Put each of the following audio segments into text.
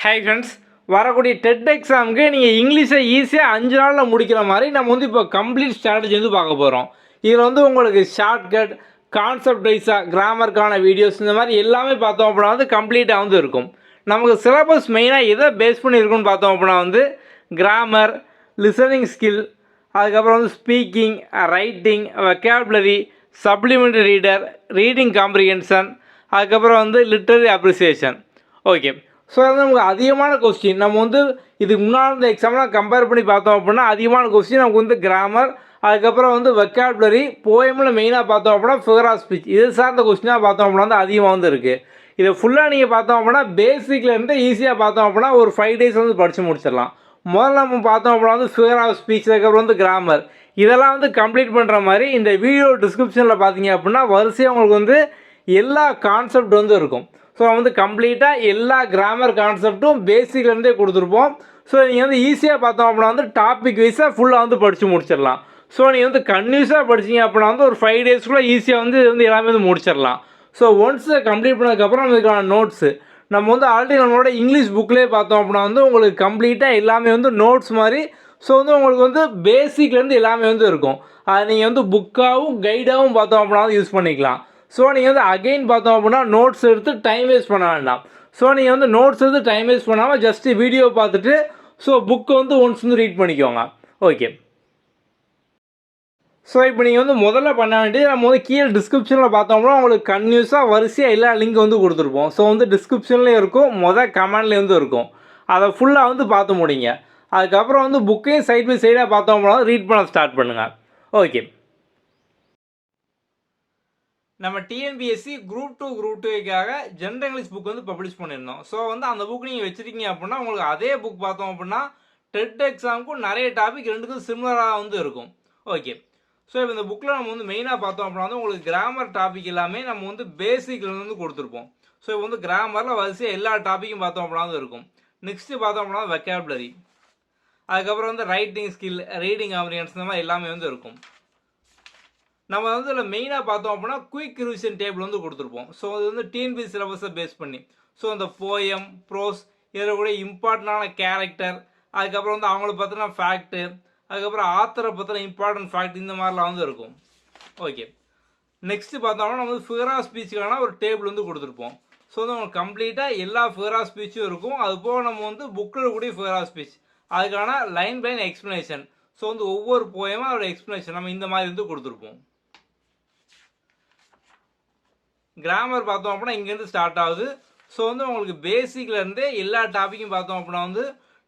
Hi friends, வரக்கூடிய dead எக்ஸாமுக்கு நீங்கள் இங்கிலீஷை ஈஸியாக 5 நாளில் முடிக்கிற மாதிரி நம்ம இப்போ கம்ப்ளீட் ஸ்ட்ராட்டஜி பார்க்க போகிறோம். இதில் உங்களுக்கு ஷார்ட்கட், கான்செப்ட் வைஸாக கிராமருக்கான வீடியோஸ் இந்த மாதிரி எல்லாமே பார்த்தோம் அப்படின்னா கம்ப்ளீட்டாக இருக்கும். நமக்கு சிலபஸ் மெயினாக எதை பேஸ் பண்ணியிருக்குன்னு பார்த்தோம் அப்படின்னா கிராமர், லிசனிங் ஸ்கில், அதுக்கப்புறம் speaking, writing, vocabulary, supplementary reader, reading comprehension, அதுக்கப்புறம் லிட்ரரி அப்ரிசியேஷன். ஓகே, ஸோ நமக்கு அதிகமான கொஸ்டின் நம்ம இதுக்கு முன்னாடி இந்த எக்ஸாம்லாம் கம்பேர் பண்ணி பார்த்தோம் அப்படின்னா அதிகமான கொஸ்டின் நமக்கு கிராமர், அதுக்கப்புறம் வெக்காபுலரி, போயமில் மெயினாக பார்த்தோம் அப்படின்னா ஃபிகர் ஆஃப் ஸ்பீச் இது சார்ந்த கொஸ்டினாக பார்த்தோம் அப்படின்னா அதிகமாக இருக்குது. இதை ஃபுல்லாக நீங்கள் பார்த்தோம் அப்படின்னா பேசிக்லேருந்து ஈஸியாக பார்த்தோம் அப்படின்னா ஒரு 5 days படித்து முடிச்சிடலாம். முதல்ல நம்ம பார்த்தோம் அப்படின்னா ஃபிகர் ஆஃப் ஸ்பீச், அதுக்கப்புறம் கிராமர் இதெல்லாம் கம்ப்ளீட் பண்ணுற மாதிரி இந்த வீடியோ டிஸ்கிரிப்ஷனில் பார்த்தீங்க அப்படின்னா வரிசையாக உங்களுக்கு எல்லா கான்செப்ட் இருக்கும். ஸோ கம்ப்ளீட்டாக எல்லா கிராமர் கான்செப்ட்டும் பேசிக்லேருந்தே கொடுத்துருப்போம். ஸோ நீங்கள் ஈஸியாக பார்த்தோம் அப்படின்னா டாபிக் வைஸாக ஃபுல்லாக படித்து முடிச்சிடலாம். ஸோ நீங்கள் கன்யூஸாக படிச்சிங்க அப்படின்னா ஒரு 5 daysக்குள்ளே ஈஸியாக இது எல்லாமே முடிச்சிடலாம். ஸோ ஒன்ஸ் கம்ப்ளீட் பண்ணதுக்கப்புறம் இதுக்கான நோட்ஸு நம்ம ஆல்ரெடி நம்மளோட இங்கிலீஷ் புக்லேயே பார்த்தோம் அப்படின்னா உங்களுக்கு கம்ப்ளீட்டாக எல்லாமே நோட்ஸ் மாதிரி. ஸோ உங்களுக்கு பேசிக்லேருந்து எல்லாமே இருக்கும். அது நீங்கள் புக்காகவும் கைடாகவும் பார்த்தோம் அப்படின்னா யூஸ் பண்ணிக்கலாம். ஸோ நீங்கள் அகெயின் பார்த்தோம் அப்படின்னா நோட்ஸ் எடுத்து டைம் வேஸ்ட் பண்ண வேண்டாம். ஸோ நீங்கள் நோட்ஸ் எடுத்து டைம் வேஸ்ட் பண்ணாமல் ஜஸ்ட்டு வீடியோ பார்த்துட்டு ஸோ புக்கை ஒன்ஸ் ரீட் பண்ணிக்கோங்க. ஓகே, ஸோ இப்போ நீங்கள் முதல்ல பண்ண வேண்டியது நம்ம கீழே டிஸ்கிரிப்ஷனில் பார்த்தோம்னா உங்களுக்கு கன்யூஸாக வரிசையாக எல்லா லிங்க் கொடுத்துருப்போம். ஸோ டிஸ்கிரிப்ஷன்லேயும் இருக்கும், கமெண்ட்லேருந்து இருக்கும். அதை ஃபுல்லாக பார்த்து முடிங்க. அதுக்கப்புறம் புக்கையும் சைட் பை சைடாக பார்த்தோம் அப்படின்னா ரீட் பண்ண ஸ்டார்ட் பண்ணுங்கள். ஓகே, நம்ம டிஎன்பிஎஸ்சி குரூப் 2 குரூப் 2க்காக ஜென்ரல் இங்கிலீஷ் புக் பப்ளிஷ் பண்ணியிருந்தோம். ஸோ அந்த புக் நீங்கள் வச்சுருக்கீங்க அப்படின்னா உங்களுக்கு அதே புக் பார்த்தோம் அப்படின்னா டெட் எக்ஸாமுக்கும் நிறைய டாபிக் ரெண்டுக்கும் சிமிலராக இருக்கும். ஓகே, ஸோ இப்போ இந்த புக்கில் நம்ம மெயினாக பார்த்தோம் அப்படின்னா உங்களுக்கு கிராமர் டாபிக் எல்லாமே நம்ம பேசிக்லேருந்து கொடுத்துருப்போம். ஸோ இப்போ கிராமரில் வரிசையாக எல்லா டாப்பிக்கும் பார்த்தோம் அப்படின்னா இருக்கும். நெக்ஸ்ட்டு பார்த்தோம் அப்படின்னா வெக்காபுலரி, அதுக்கப்புறம் ரைட்டிங் ஸ்கில், ரீடிங் காம்ப்ரிஹென்ஷன் இந்த மாதிரி எல்லாமே இருக்கும். நம்ம இதில் மெயினாக பார்த்தோம் அப்படின்னா குயிக் ரிவிஷன் டேபிள் கொடுத்துருப்போம். ஸோ அது டிஎன்பிஎஸ்சி சிலபஸை பேஸ் பண்ணி ஸோ அந்த போயம், ப்ரோஸ் இதில் கூட இம்பார்ட்டண்டான கேரக்டர், அதுக்கப்புறம் அவங்கள பற்றின ஃபேக்ட்டு, அதுக்கப்புறம் ஆத்தரை பற்றின இம்பார்ட்டன்ட் ஃபேக்ட் இந்த மாதிரிலாம் இருக்கும். ஓகே, நெக்ஸ்ட்டு பார்த்தோம்னா நம்ம ஃபிகர் ஆஃப் ஸ்பீச்சுக்கான ஒரு டேபிள் கொடுத்துருப்போம். ஸோ உங்களுக்கு கம்ப்ளீட்டாக எல்லா ஃபிகர் ஆஃப் ஸ்பீச்சும் இருக்கும். அது போக நம்ம புக்கில் கூடிய ஃபிகர் ஆஃப் ஸ்பீச் அதுக்கான line by line explanation. So ஒவ்வொரு போயமாக அதோட எக்ஸ்ப்ளனேஷன் நம்ம இந்த மாதிரி கொடுத்துருப்போம். கிராமர் பார்த்தோம் அப்படின்னா இங்கேருந்து ஸ்டார்ட் ஆகுது. ஸோ உங்களுக்கு பேசிக்லேருந்தே எல்லா டாப்பிக்கும் பார்த்தோம் அப்படின்னா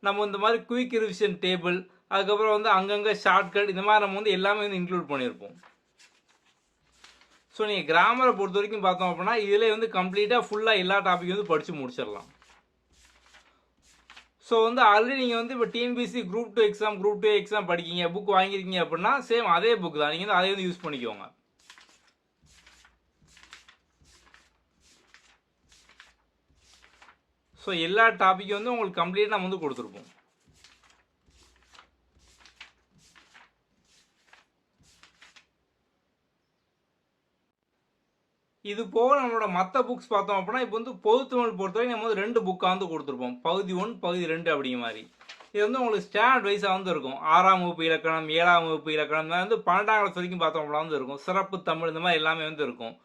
நம்ம இந்த மாதிரி குயிக் ரிவிஷன் டேபிள், அதுக்கப்புறம் அங்கங்கே ஷார்ட்கட் இந்த மாதிரி நம்ம எல்லாமே இன்க்ளூட் பண்ணியிருப்போம். ஸோ நீங்கள் கிராமரை பொறுத்த வரைக்கும் பார்த்தோம் அப்படின்னா இதில் கம்ப்ளீட்டாக ஃபுல்லாக எல்லா டாப்பிக்கும் படித்து முடிச்சிடலாம். ஸோ ஆல்ரெடி நீங்கள் இப்போ TNPSC group 2 exam, group 2 exam படிக்கீங்க, புக் வாங்கியிருக்கீங்க அப்படின்னா சேம் அதே புக் தான், நீங்கள் அதை யூஸ் பண்ணிக்கோங்க. ஸோ எல்லா டாப்பிக்கும் உங்களுக்கு கம்ப்ளீட்டாக நம்ம கொடுத்துருப்போம். இது போக நம்மளோட மற்ற புக்ஸ் பார்த்தோம் அப்படின்னா இப்போ பொதுத்தமிழ் பொறுத்தவரைக்கும் நம்ம 2 புக்காக கொடுத்துருப்போம். பகுதி 1, பகுதி 2 அப்படிங்கிற மாதிரி. இது உங்களுக்கு ஸ்டாண்டர்ட் வைஸாக இருக்கும். 6ஆம் வகுப்பு இலக்கணம், 7ஆம் வகுப்பு இலக்கணம், 12ஆம் கிளாஸ் வரைக்கும் பார்த்தோம் அப்படின்னா இருக்கும். சிறப்பு தமிழ் இந்த மாதிரி எல்லாமே இருக்கும்.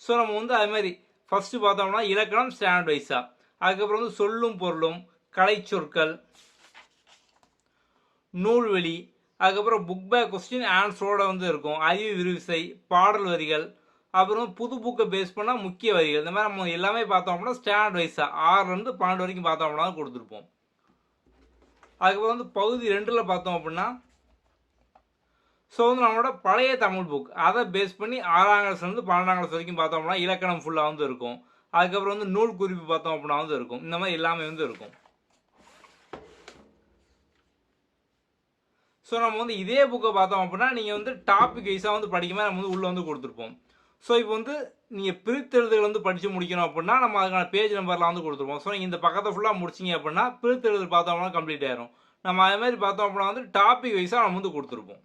ஸோ நம்ம அது மாதிரி ஃபஸ்ட்டு பார்த்தோம்னா இலக்கணம் ஸ்டாண்டர்ட் வைஸாக, அதுக்கப்புறம் சொல்லும் பொருளும், கலை சொற்கள், நூல்வெளி, அதுக்கப்புறம் புக் பேக் கொஸ்டின் ஆன்சரோட இருக்கும். அறிவு விரிவிசை, பாடல் வரிகள், அப்புறம் புது புக்கை பேஸ் பண்ணால் முக்கிய வரிகள், இந்த மாதிரி நம்ம எல்லாமே பார்த்தோம் அப்படின்னா ஸ்டாண்டர்ட் வைஸாக 6லேருந்து 12 வரைக்கும் பார்த்தோம் அப்படின்னா கொடுத்துருப்போம். அதுக்கப்புறம் பகுதி 2ல் பார்த்தோம் அப்படின்னா ஸோ நம்மளோட பழைய தமிழ் புக் அதை பேஸ் பண்ணி 6ஆம் கிளாஸ்லேருந்து 12ஆம் கிளாஸ் வரைக்கும் பார்த்தோம் அப்படின்னா இலக்கணம் ஃபுல்லாக இருக்கும். அதுக்கப்புறம் நூல் குறிப்பு பார்த்தோம் அப்படின்னா இருக்கும். இந்த மாதிரி எல்லாமே இருக்கும். ஸோ நம்ம இதே புக்கை பார்த்தோம் அப்படின்னா நீங்கள் டாபிக் வைஸாக படிக்கும்போது நம்ம உள்ளே கொடுத்துருப்போம். ஸோ இப்போ நீங்கள் பிரித்தெழுதுகள் படித்து முடிக்கணும் அப்படின்னா நம்ம அதுக்கான பேஜ் நம்பர்லாம் கொடுத்துருப்போம். ஸோ நீங்கள் இந்த பக்கத்தை ஃபுல்லாக முடிச்சிங்க அப்படின்னா பிரித்தெழுது பார்த்தோம் அப்படின்னா கம்ப்ளீட் ஆயிரும். நம்ம அதே மாதிரி பார்த்தோம் அப்படின்னா டாபிக் வைஸாக நம்ம கொடுத்துருப்போம்.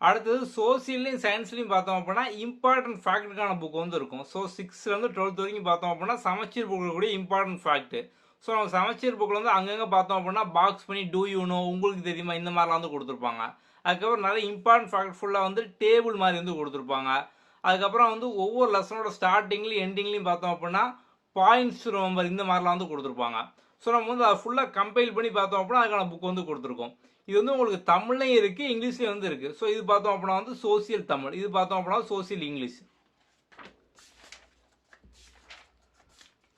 அடுத்தது சோசியல்லையும் சயின்ஸ்லையும் பார்த்தோம் அப்படின்னா இம்பார்ட்டன்ட் ஃபேக்ட்டுக்கான புக் வந்து இருக்கும். ஸோ 6லேருந்து 12th வரைக்கும் பார்த்தோம் அப்படின்னா சமச்சீர் புக்கில் கூடிய இம்பார்ட்டன்ட் ஃபேக்ட்டு. ஸோ நம்ம சமச்சீர் புக்கில் வந்து அங்கங்கே பார்த்தோம் அப்படின்னா பாக்ஸ் பண்ணி டூ யூ நோ, உங்களுக்கு தெரியுமா, இந்த மாதிரிலாம் வந்து கொடுத்துருப்பாங்க. அதுக்கப்புறம் நிறைய இம்பார்ட்டன்ட் ஃபேக்ட் ஃபுல்லாக வந்து டேபிள் மாதிரி வந்து கொடுத்துருப்பாங்க. அதுக்கப்புறம் வந்து ஒவ்வொரு லெசனோட ஸ்டார்டிங்லையும் எண்டிங்லையும் பார்த்தோம் அப்படின்னா பாயிண்ட்ஸ் ரிமெம்பர் இந்த மாதிரிலாம் வந்து கொடுத்துருப்பாங்க. ஸோ நம்ம வந்து அதை ஃபுல்லாக கம்பைல் பண்ணி பார்த்தோம் அப்படின்னா அதுக்கான புக் வந்து கொடுத்துருக்கோம். இது வந்து உங்களுக்கு தமிழ்லையும் இருக்குது, இங்கிலீஷ்லேயும் வந்து இருக்குது. ஸோ இது பார்த்தோம் அப்படின்னா வந்து சோசியல் தமிழ், இது பார்த்தோம் அப்படின்னா சோசியல் இங்கிலீஷ்.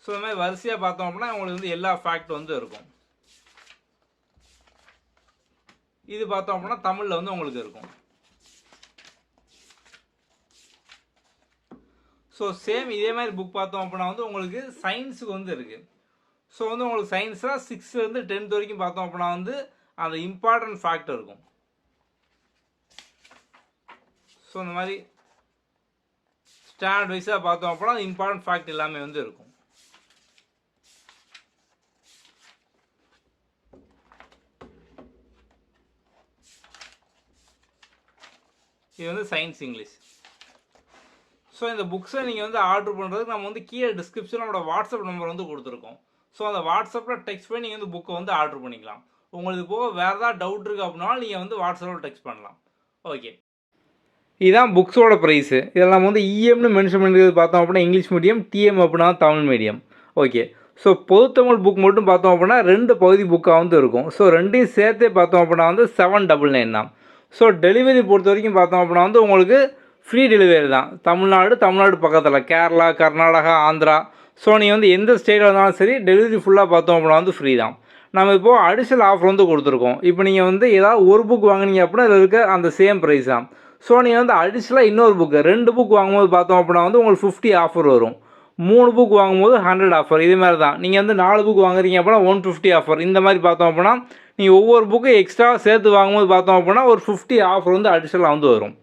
ஸோ இந்த மாதிரி வரிசையாக பார்த்தோம் அப்படின்னா உங்களுக்கு வந்து எல்லா ஃபேக்ட் வந்து இருக்கும். இது பார்த்தோம் அப்படின்னா தமிழில் வந்து உங்களுக்கு இருக்கும். ஸோ சேம் இதே மாதிரி புக் பார்த்தோம் அப்படின்னா வந்து உங்களுக்கு சயின்ஸுக்கு வந்து இருக்குது. ஸோ வந்து உங்களுக்கு சயின்ஸாக 6லேருந்து 10th வரைக்கும் பார்த்தோம் அப்படின்னா வந்து அந்த இம்பார்ட்டன்ட் ஃபேக்ட் இருக்கும். ஸோ இந்த மாதிரி ஸ்டாண்டர்ட் வைஸாக பார்த்தோம் அப்படின்னா அந்த இம்பார்ட்டன்ட் ஃபேக்ட் எல்லாமே வந்து இருக்கும். இது வந்து சயின்ஸ் இங்கிலீஷ். ஸோ இந்த புக்ஸை நீங்கள் வந்து ஆர்டர் பண்ணுறதுக்கு நம்ம வந்து கீழே டிஸ்கிரிப்ஷனில் நம்மளோட வாட்ஸ்அப் நம்பர் வந்து கொடுத்துருக்கோம். ஸோ அந்த வாட்ஸ்அப்பில் டெக்ஸ்ட் பண்ணி நீங்கள் வந்து புக்கை வந்து ஆர்டர் பண்ணிக்கலாம். உங்களுக்கு போக வேறு ஏதாவது டவுட் இருக்குது அப்படின்னா நீங்கள் வந்து வாட்ஸ்அப்பில் டெக்ஸ்ட் பண்ணலாம். ஓகே, இதுதான் புக்ஸோட ப்ரைஸு. இதில் நம்ம வந்து இஎம்னு மென்ஷன் பண்ணிக்கிறது பார்த்தோம் அப்படின்னா இங்கிலீஷ் மீடியம், டிஎம் அப்படின்னா தமிழ் மீடியம். ஓகே, ஸோ பொதுத்தமிழ் புக் மட்டும் பார்த்தோம் அப்படின்னா 2 பகுதி புக்காக வந்து இருக்கும். ஸோ ரெண்டையும் சேர்த்தே பார்த்தோம் அப்படின்னா வந்து 799 தான். ஸோ டெலிவரி பொறுத்த வரைக்கும் பார்த்தோம் அப்படின்னா வந்து உங்களுக்கு ஃப்ரீ டெலிவரி தான். தமிழ்நாடு பக்கத்தில் கேரளா, கர்நாடகா, ஆந்திரா. ஸோ நீங்கள் வந்து எந்த ஸ்டேட்டில் இருந்தாலும் சரி டெலிவரி ஃபுல்லாக பார்த்தோம் அப்படின்னா வந்து ஃப்ரீ தான். நம்ம இப்போது அடிஷ்னல் ஆஃபர் வந்து கொடுத்துருக்கோம். இப்போ நீங்கள் வந்து ஏதாவது ஒரு புக் வாங்கினீங்க அப்படின்னா இதில் இருக்க அந்த சேம் ப்ரைஸ் தான். ஸோ நீங்கள் வந்து அடிஷ்னலாக இன்னொரு புக்கு 2 புக் வாங்கும்போது பார்த்தோம் அப்படின்னா வந்து உங்களுக்கு 50 ஆஃபர் வரும். 3 புக் வாங்கும்போது 100 ஆஃபர். இது மாதிரி தான். நீங்கள் வந்து 4 புக் வாங்குறீங்க அப்படின்னா 150 ஆஃபர். இந்த மாதிரி பார்த்தோம் அப்படின்னா நீங்கள் ஒவ்வொரு புக்கு எக்ஸ்ட்ரா சேர்த்து வாங்கும்போது பார்த்தோம் அப்படின்னா ஒரு 50 ஆஃபர் வந்து அடிஷ்னலாக வந்து வரும்.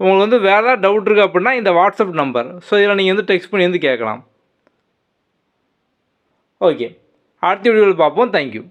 உங்களுக்கு வந்து வேறு ஏதாவது டவுட் இருக்குது அப்படின்னா இந்த வாட்ஸ்அப் நம்பர், ஸோ இதில் நீங்கள் வந்து டெக்ஸ்ட் பண்ணி வந்து கேட்கலாம். ஓகே, அடுத்த வீடியோவில் பார்ப்போம். தேங்க்யூ.